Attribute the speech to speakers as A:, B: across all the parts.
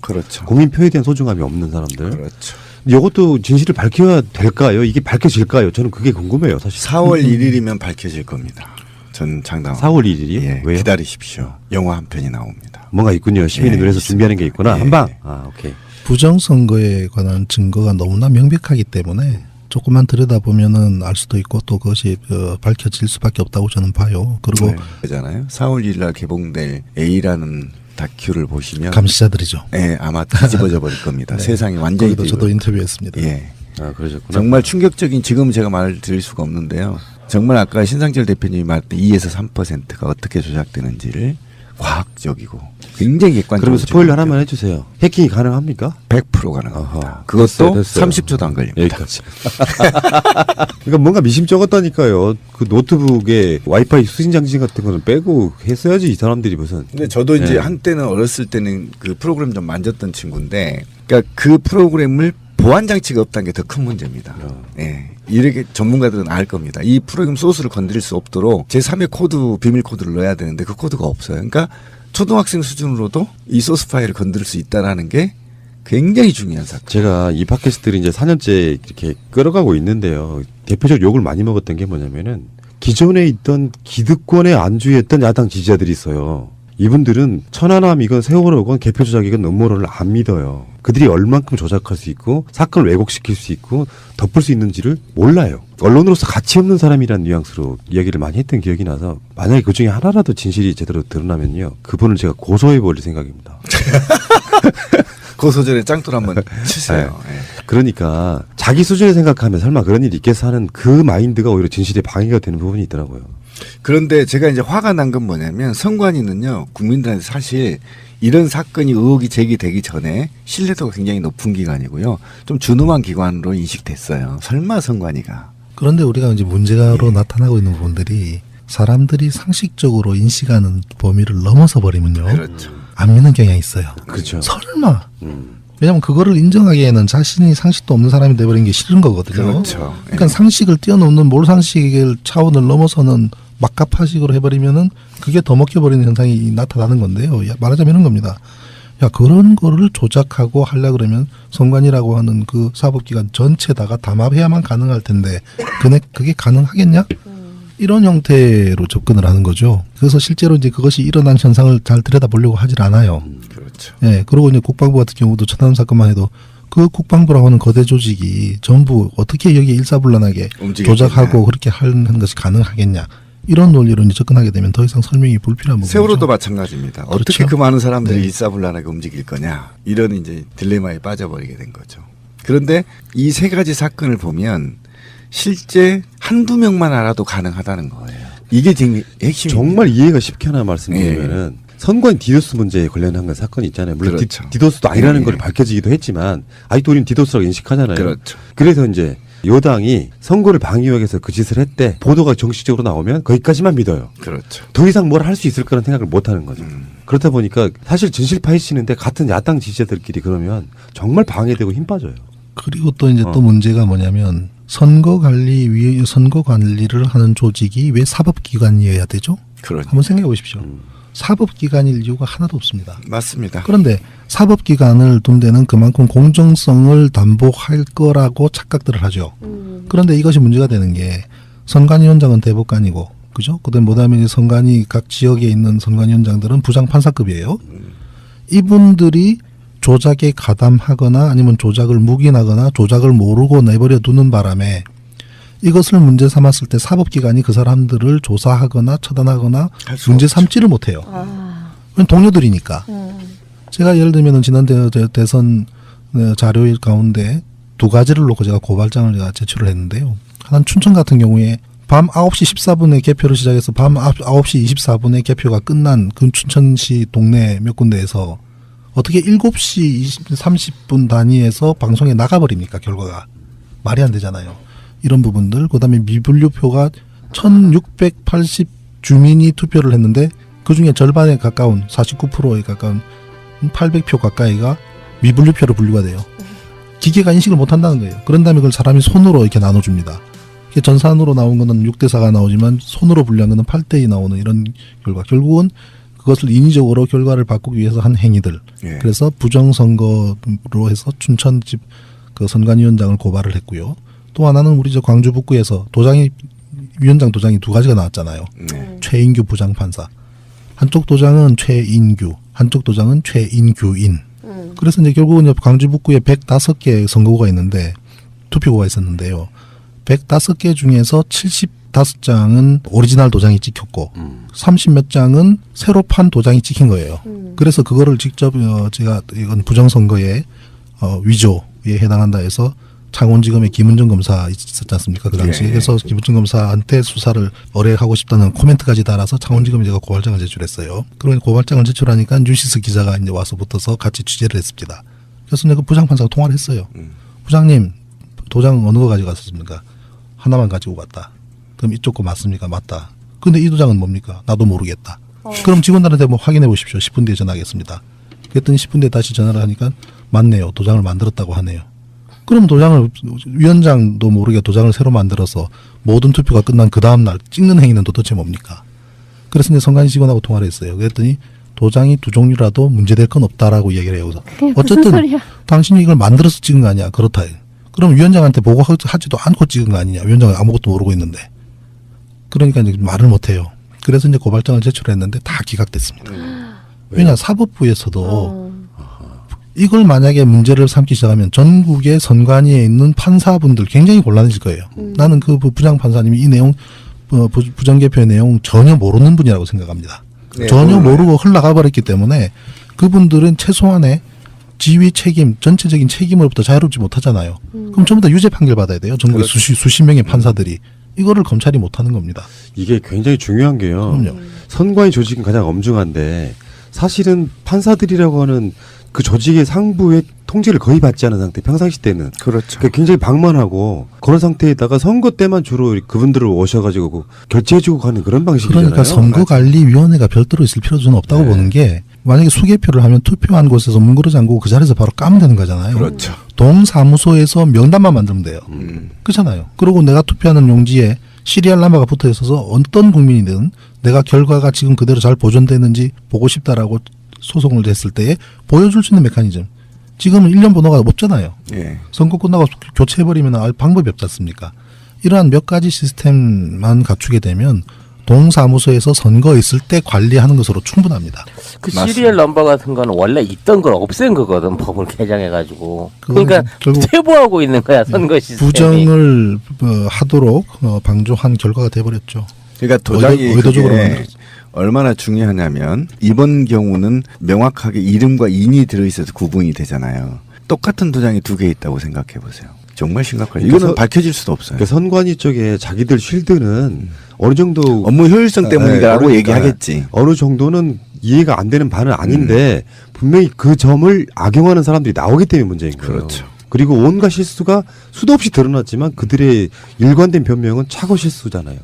A: 그렇죠.
B: 국민 표에 대한 소중함이 없는 사람들.
A: 그렇죠.
B: 이것도 진실을 밝혀야 될까요? 이게 밝혀질까요? 저는 그게 궁금해요, 사실.
A: 4월 1일이면 밝혀질 겁니다. 전 장담합니다.
B: 4월 1일이요?
A: 예,
B: 왜요?
A: 기다리십시오. 영화 한 편이 나옵니다.
B: 뭔가 있군요. 시민이
A: 예,
B: 눈에서 준비하는 게 있구나.
A: 예.
B: 한방. 아, 오케이.
C: 부정선거에 관한 증거가 너무나 명백하기 때문에 조금만 들여다보면은 알 수도 있고 또 그것이 밝혀질 수밖에 없다고 저는 봐요. 그리고
A: 네. 그잖아요. 4월 1일 날 개봉될 A라는 다큐를 보시면
C: 감시자들이죠.
A: 예, 아마 뒤집어져 버릴 겁니다.
C: 네.
A: 세상이 완전히
C: 거기도 저도 인터뷰했습니다.
A: 예.
B: 아, 그러셨구나.
A: 정말 충격적인 지금 제가 말을 드릴 수가 없는데요. 정말 아까 신상철 대표님이 말했던 2에서 3%가 어떻게 조작되는지를 과학적이고 굉장히 객관적으로.
B: 그러면 스포일러 하나만 해주세요. 해킹이 가능합니까?
A: 100% 가능합니다.
B: 어허.
A: 그것도
B: 됐어요.
A: 30초도 안 걸립니다.
B: 여기까지. 그러니까 뭔가 미심쩍었다니까요. 그 노트북에 와이파이 수신 장치 같은 거는 빼고 했어야지 이 사람들이 무슨.
A: 근데 저도 이제
B: 네.
A: 한때는 어렸을 때는 그 프로그램 좀 만졌던 친구인데, 그러니까 그 프로그램을 보안 장치가 없다는 게 더 큰 문제입니다. 예. 이렇게 전문가들은 알 겁니다. 이 프로그램 소스를 건드릴 수 없도록 제3의 코드, 비밀 코드를 넣어야 되는데 그 코드가 없어요. 그러니까 초등학생 수준으로도 이 소스 파일을 건드릴 수 있다라는 게 굉장히 중요한 사건.
B: 제가 이 팟캐스트를 이제 4년째 이렇게 끌어가고 있는데요. 대표적으로 욕을 많이 먹었던 게 뭐냐면은 기존에 있던 기득권에 안주했던 야당 지지자들이 있어요. 이분들은 천안함이건 세월호건 개표 조작이건 음모론을 안 믿어요. 그들이 얼만큼 조작할 수 있고 사건을 왜곡시킬 수 있고 덮을 수 있는지를 몰라요. 언론으로서 가치 없는 사람이라는 뉘앙스로 이야기를 많이 했던 기억이 나서 만약에 그중에 하나라도 진실이 제대로 드러나면요. 그분을 제가 고소해버릴 생각입니다.
A: 고소전에 짱돌 한번 치세요. 예.
B: 그러니까 자기 수준을 생각하면 설마 그런 일이 있겠어 하는 그 마인드가 오히려 진실에 방해가 되는 부분이 있더라고요.
A: 그런데 제가 이제 화가 난 건 뭐냐면 선관위는요, 국민들한테 사실 이런 사건이 의혹이 제기되기 전에 신뢰도가 굉장히 높은 기관이고요. 좀 준엄한 기관으로 인식됐어요. 설마 선관위가.
C: 그런데 우리가 이제 문제가로 나타나고 있는 부분들이 사람들이 상식적으로 인식하는 범위를 넘어서 버리면요.
A: 그렇죠.
C: 안 믿는 경향이 있어요.
B: 그렇죠.
C: 설마. 왜냐하면 그거를 인정하기에는 자신이 상식도 없는 사람이 돼버린 게 싫은 거거든요.
A: 그렇죠.
C: 그러니까
A: 예.
C: 상식을 뛰어넘는 몰상식의 차원을 넘어서는 막가파식으로 해버리면은 그게 더 먹혀버리는 현상이 나타나는 건데요. 야, 말하자면 이런 겁니다. 야, 그런 거를 조작하고 하려고 그러면 선관위라고 하는 그 사법기관 전체다가 담합해야만 가능할 텐데 그게 가능하겠냐? 이런 형태로 접근을 하는 거죠. 그래서 실제로 이제 그것이 일어난 현상을 잘 들여다보려고 하질 않아요.
A: 그렇죠.
C: 예, 그리고 이제 국방부 같은 경우도 천안함 사건만 해도 그 국방부라고 하는 거대 조직이 전부 어떻게 여기 일사불란하게
A: 움직였겠냐.
C: 조작하고 그렇게 하는 것이 가능하겠냐. 이런 논리로 이제 접근하게 되면 더 이상 설명이 불필요한 부분이죠.
A: 세월호도 마찬가지입니다. 어떻게
C: 그렇죠.
A: 그 많은 사람들이
C: 네.
A: 일사불란하게 움직일 거냐. 이런 이제 딜레마에 빠져버리게 된 거죠. 그런데 이 세 가지 사건을 보면 실제 한두 명만 알아도 가능하다는 거예요. 이게 지금 핵심입니다.
B: 정말 이해가 쉽게 하나 말씀드리면은 선관 디도스 문제에 관련한 건 사건이 있잖아요. 물론
A: 그렇죠.
B: 디도스도 아니라는
A: 예.
B: 걸 밝혀지기도 했지만 아직도 우리는 디도스라고 인식하잖아요.
A: 그렇죠.
B: 그래서 이제 여당이 선거를 방해하기 위해서 그 짓을 했대. 보도가 정식적으로 나오면 거기까지만 믿어요.
A: 그렇죠.
B: 더 이상 뭘 할 수 있을 거라는 생각을 못 하는 거죠. 그렇다 보니까 사실 진실 파헤치는데 같은 야당 지지자들끼리 그러면 정말 방해되고 힘 빠져요.
C: 그리고 또 이제 또 문제가 뭐냐면 선거 관리를 하는 조직이 왜 사법기관이어야 되죠?
A: 그렇죠.
C: 한번 생각해 보십시오. 사법기관일 이유가 하나도 없습니다.
A: 맞습니다.
C: 그런데 사법기관을 둔 데는 그만큼 공정성을 담보할 거라고 착각들을 하죠. 그런데 이것이 문제가 되는 게 선관위원장은 대법관이고, 그죠? 그다음에 선관위 각 지역에 있는 선관위원장들은 부장판사급이에요. 이분들이 조작에 가담하거나 아니면 조작을 묵인하거나 조작을 모르고 내버려 두는 바람에 이것을 문제 삼았을 때 사법기관이 그 사람들을 조사하거나 처단하거나
A: 할수
C: 문제
A: 없죠.
C: 삼지를 못해요. 왜냐면 동료들이니까. 제가 예를 들면 지난 대선 자료 가운데 두 가지를 놓고 제가 고발장을 제가 제출을 했는데요. 하나는 춘천 같은 경우에 밤 9시 14분에 개표를 시작해서 밤 9시 24분에 개표가 끝난 그 춘천시 동네 몇 군데에서 어떻게 7시 30분 단위에서 방송에 나가버립니까, 결과가. 말이 안 되잖아요. 이런 부분들. 그다음에 미분류표가 1680 주민이 투표를 했는데 그중에 절반에 가까운 49%에 가까운 800표 가까이가 미분류표로 분류가 돼요. 기계가 인식을 못한다는 거예요. 그런 다음에 그걸 사람이 손으로 이렇게 나눠줍니다. 전산으로 나온 거는 6대4가 나오지만 손으로 분류한 거는 8대2 나오는 이런 결과. 결국은 그것을 인위적으로 결과를 바꾸기 위해서 한 행위들.
A: 예.
C: 그래서 부정선거로 해서 춘천집 그 선관위원장을 고발을 했고요. 또 하나는 우리 저 광주 북구에서 위원장 도장이 두 가지가 나왔잖아요.
A: 네.
C: 최인규 부장판사. 한쪽 도장은 최인규, 한쪽 도장은 최인규인. 그래서 이제 결국은 이제 광주 북구에 105개 선거구가 있는데 투표구가 있었는데요. 105개 중에서 75장은 오리지널 도장이 찍혔고 30몇 장은 새로 판 도장이 찍힌 거예요. 그래서 그거를 직접 제가 이건 부정선거의 위조에 해당한다 해서 창원지검의 김은정 검사 있었지 않습니까? 그 당시에.
A: 예.
C: 그래서 김은정 검사한테 수사를 의뢰하고 싶다는 코멘트까지 달아서 창원지검에 제가 고발장을 제출했어요. 그러니 고발장을 제출하니까 뉴시스 기자가 이제 와서 붙어서 같이 취재를 했습니다. 그래서 이제 그 부장판사가 통화를 했어요. 부장님, 도장 어느 거 가지고 갔었습니까? 하나만 가지고 갔다. 그럼 이쪽 거 맞습니까? 맞다. 근데 이 도장은 뭡니까? 나도 모르겠다. 그럼 직원들한테 뭐 확인해 보십시오. 10분 뒤에 전화하겠습니다. 그랬더니 10분 뒤에 다시 전화를 하니까 맞네요. 도장을 만들었다고 하네요. 그럼 도장을 위원장도 모르게 도장을 새로 만들어서 모든 투표가 끝난 그 다음 날 찍는 행위는 도대체 뭡니까? 그래서 이제 선관위 직원하고 통화를 했어요. 그랬더니 도장이 두 종류라도 문제될 건 없다라고 얘기를 해요. 어쨌든 당신이 이걸 만들어서 찍은 거 아니야. 그렇다. 그럼 위원장한테 보고하지도 않고 찍은 거 아니냐. 위원장은 아무것도 모르고 있는데. 그러니까 이제 말을 못 해요. 그래서 이제 고발장을 제출했는데 다 기각됐습니다. 왜냐 사법부에서도 이걸 만약에 문제를 삼기 시작하면 전국의 선관위에 있는 판사분들 굉장히 곤란해질 거예요. 나는 그 부장 판사님이 이 내용 부정개표의 내용 전혀 모르는 분이라고 생각합니다.
A: 네,
C: 전혀
A: 몰라요.
C: 모르고 흘러가 버렸기 때문에 그분들은 최소한의 지휘 책임, 전체적인 책임으로부터 자유롭지 못하잖아요. 그럼 전부 다 유죄 판결 받아야 돼요. 전국에
A: 그렇죠.
C: 수십 명의 판사들이. 이거를 검찰이 못하는 겁니다.
B: 이게 굉장히 중요한 게요.
C: 그럼요.
B: 선관위 조직은 가장 엄중한데 사실은 판사들이라고 하는 그 조직의 상부의 통제를 거의 받지 않은 상태. 평상시 때는
A: 그렇죠.
B: 그러니까 굉장히 방만하고 그런 상태에다가 선거 때만 주로 그분들을 오셔가지고 결제해주고 가는 그런 방식이잖아요.
C: 그러니까 선거관리위원회가 별도로 있을 필요도 저는 없다고
B: 네.
C: 보는 게 만약에 수개표를 하면 투표한 곳에서 문구를 잠그고 그 자리에서 바로 까면 되는 거잖아요.
A: 그렇죠.
C: 동사무소에서 명단만 만들면 돼요. 그렇잖아요. 그리고 내가 투표하는 용지에 시리얼 넘버가 붙어 있어서 어떤 국민이든 내가 결과가 지금 그대로 잘 보존되는지 보고 싶다라고 소송을 했을 때에 보여줄 수 있는 메커니즘. 지금은 1년 번호가 없잖아요.
A: 예.
C: 선거 끝나고 교체해버리면 알 방법이 없지 않습니까? 이러한 몇 가지 시스템만 갖추게 되면 동사무소에서 선거 있을 때 관리하는 것으로 충분합니다.
D: 그
A: 맞습니다.
D: 시리얼 넘버 같은 거는 원래 있던 걸 없앤 거거든. 법을 개정해가지고.
C: 그거는
D: 그러니까
C: 결국
D: 퇴보하고 있는 거야 선거 시스템이.
C: 부정을 하도록 방조한 결과가 돼버렸죠.
A: 그러니까 도장이
C: 의도적으로
A: 그게
C: 만들었죠.
A: 얼마나 중요하냐면 이번 경우는 명확하게 이름과 인이 들어있어서 구분이 되잖아요. 똑같은 도장이 두 개 있다고 생각해 보세요. 정말 심각하죠. 이거는
B: 그래서-
A: 밝혀질 수도 없어요.
B: 그 선관위 쪽에 자기들 쉴드는 어느 정도
A: 업무 효율성 때문이라고
B: 그러니까
A: 얘기하겠지.
B: 어느 정도는 이해가 안 되는 바는 아닌데 분명히 그 점을 악용하는 사람들이 나오기 때문에 문제인 거예요.
A: 그렇죠.
B: 그리고 온갖 실수가 수도 없이 드러났지만 그들의 일관된 변명은 차고 실수잖아요.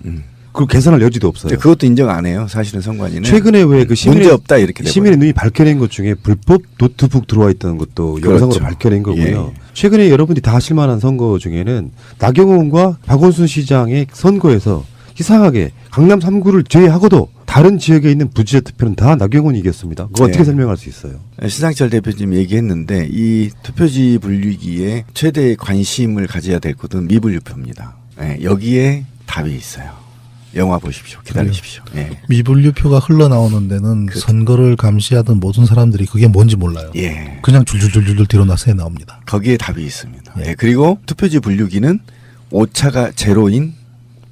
B: 그걸 계산할 여지도 없어요.
A: 근데 그것도 인정 안 해요. 사실은 선관위는.
B: 최근에 왜 그 시민의
A: 문제 없다 이렇게
B: 시민의 눈이 밝혀낸 것 중에 불법 노트북 들어와 있다는 것도
A: 그렇죠.
B: 영상으로 밝혀낸 거고요.
A: 예.
B: 최근에 여러분들이 다 하실 만한 선거 중에는 나경원과 박원순 시장의 선거에서 이상하게 강남 3구를 제외하고도 다른 지역에 있는 부지자 투표는 다 나경원이 이겼습니다. 그거 어떻게
A: 예.
B: 설명할 수 있어요?
A: 시상철 대표님 얘기했는데 이 투표지 분류기에 최대의 관심을 가져야 될 것은 미분류표입니다. 예, 여기에 답이 있어요. 영화 보십시오. 기다리십시오. 예.
C: 미분류표가 흘러나오는 데는 선거를 감시하던 모든 사람들이 그게 뭔지 몰라요.
A: 예.
C: 그냥 줄줄줄줄 뒤로 나서 나옵니다.
A: 거기에 답이 있습니다. 예. 그리고 투표지 분류기는 오차가 제로인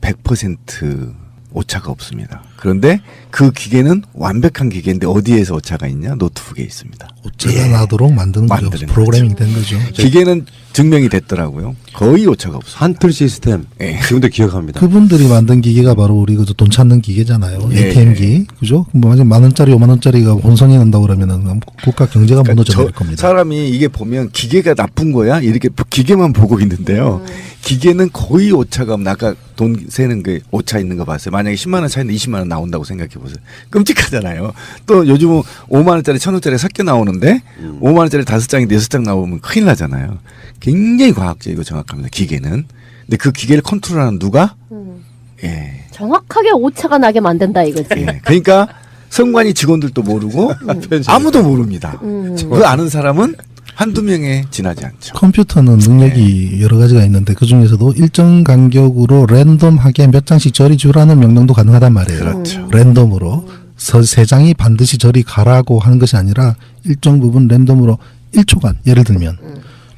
A: 100% 오차가 없습니다. 그런데 그 기계는 완벽한 기계인데 어디에서 오차가 있냐? 노트북에 있습니다.
C: 오차가 나도록 만드는 거죠.
A: 만드는
C: 프로그래밍 된 거죠.
A: 기계는 증명이 됐더라고요. 거의 오차가 없어요.
B: 한틀 시스템
A: 예.
B: 지금도 기억합니다.
C: 그분들이 만든 기계가 바로 우리 돈 찾는 기계잖아요.
A: 예,
C: ATM기. 그죠? 뭐 만 원짜리 5만 원짜리가 혼선이 난다고 그러면은 국가 경제가 무너져 버릴 겁니다.
A: 사람이 이게 보면 기계가 나쁜 거야? 이렇게 기계만 보고 있는데요. 기계는 거의 오차가 없는 아까 돈 세는 게 오차 있는 거 봤어요. 만약에 10만 원 차이인데 20만 원 나온다고 생각해 보세요. 끔찍하잖아요. 또 요즘은 5만 원짜리 1,000원짜리 섞여 나오는데 5만 원짜리 5장인데 6장 나오면 큰일 나잖아요. 굉장히 과학적이고 정확합니다. 기계는. 근데 그 기계를 컨트롤하는 누가? 예.
E: 정확하게 오차가 나게 만든다 이거지.
A: 예. 그러니까 선관위 직원들도 모르고 아무도 모릅니다. 그 아는 사람은 한두 명에 지나지 않죠.
C: 컴퓨터는 능력이 여러 가지가 있는데 그 중에서도 일정 간격으로 랜덤하게 몇 장씩 저리 주라는 명령도 가능하단 말이에요.
A: 그렇죠.
C: 랜덤으로 세 장이 반드시 저리 가라고 하는 것이 아니라 일정 부분 랜덤으로 1초간 예를 들면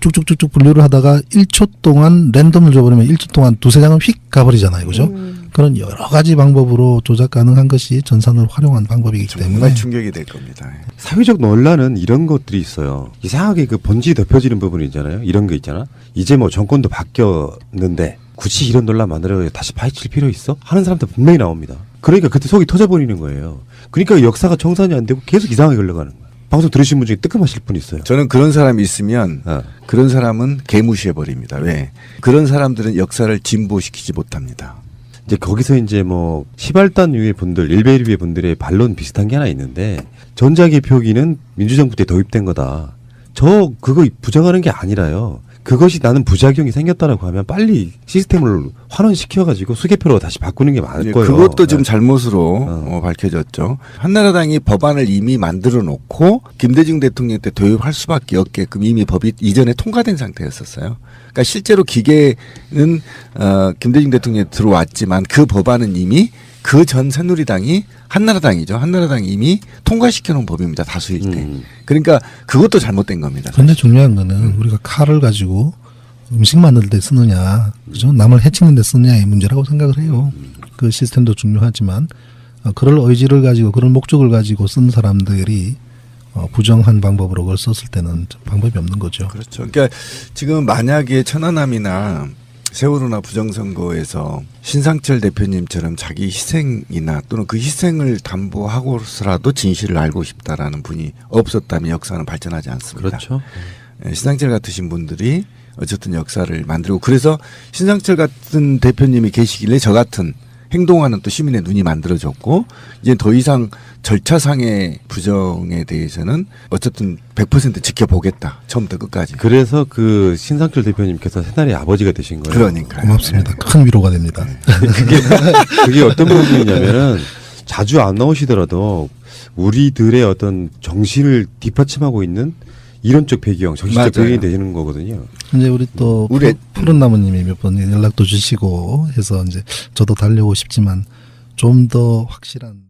C: 쭉쭉쭉쭉 분류를 하다가 1초 동안 랜덤을 줘버리면 1초 동안 두세 장은 휙 가버리잖아요. 그죠? 그런 여러 가지 방법으로 조작 가능한 것이 전산을 활용한 방법이기 때문에
A: 정말 충격이 될 겁니다.
B: 사회적 논란은 이런 것들이 있어요. 이상하게 그 번지 덮여지는 부분이 있잖아요. 이런 거 있잖아. 이제 뭐 정권도 바뀌었는데 굳이 이런 논란 만들어 다시 파헤칠 필요 있어? 하는 사람들 분명히 나옵니다. 그러니까 그때 속이 터져버리는 거예요. 그러니까 역사가 청산이 안 되고 계속 이상하게 흘러가는 거예요. 방송 들으신 분 중에 뜨끔하실 분 있어요.
A: 저는 그런 사람이 있으면 그런 사람은 개무시해 버립니다. 왜? 그런 사람들은 역사를 진보시키지 못합니다.
B: 이제 거기서 이제 뭐 시발단 위의 분들, 일베일 위의 분들의 반론 비슷한 게 하나 있는데 전자개표기는 민주정부 때 도입된 거다. 저 그거 부정하는 게 아니라요. 그것이 나는 부작용이 생겼다라고 하면 빨리 시스템을 환원시켜가지고 수개표로 다시 바꾸는 게 맞을 거예요.
A: 그것도 좀 잘못으로 밝혀졌죠. 한나라당이 법안을 이미 만들어 놓고 김대중 대통령 때 도입할 수밖에 없게끔 이미 법이 이전에 통과된 상태였었어요. 그러니까 실제로 기계는 김대중 대통령이 들어왔지만 그 법안은 이미 그 전 새누리당이 한나라당이죠. 한나라당이 이미 통과시켜 놓은 법입니다. 다수일 때. 그러니까 그것도 잘못된 겁니다.
C: 근데 중요한 거는 우리가 칼을 가지고 음식 만들 때 쓰느냐, 그죠? 남을 해치는 데 쓰느냐의 문제라고 생각을 해요. 그 시스템도 중요하지만 그럴 의지를 가지고 그런 목적을 가지고 쓴 사람들이 부정한 방법으로 그걸 썼을 때는 방법이 없는 거죠.
A: 그렇죠. 그러니까 지금 만약에 천안함이나 세월호나 부정선거에서 신상철 대표님처럼 자기 희생이나 또는 그 희생을 담보하고서라도 진실을 알고 싶다라는 분이 없었다면 역사는 발전하지 않습니다.
B: 그렇죠.
A: 신상철 같으신 분들이 어쨌든 역사를 만들고 그래서 신상철 같은 대표님이 계시길래 저 같은 행동하는 또 시민의 눈이 만들어졌고 이제 더 이상 절차상의 부정에 대해서는 어쨌든 100% 지켜보겠다. 처음부터 끝까지.
B: 그래서 그 신상철 대표님께서 새날의 아버지가 되신 거예요.
A: 그러니까요.
C: 고맙습니다. 큰 위로가 됩니다.
B: 그게 어떤 부분이냐면은 자주 안 나오시더라도 우리들의 어떤 정신을 뒷받침하고 있는 이론적 배경, 정신적
A: 맞아요.
B: 배경이 되는 거거든요.
C: 이제 우리 또 푸른 나무님이 몇 번 연락도 주시고 해서 이제 저도 달려오고 싶지만 좀 더 확실한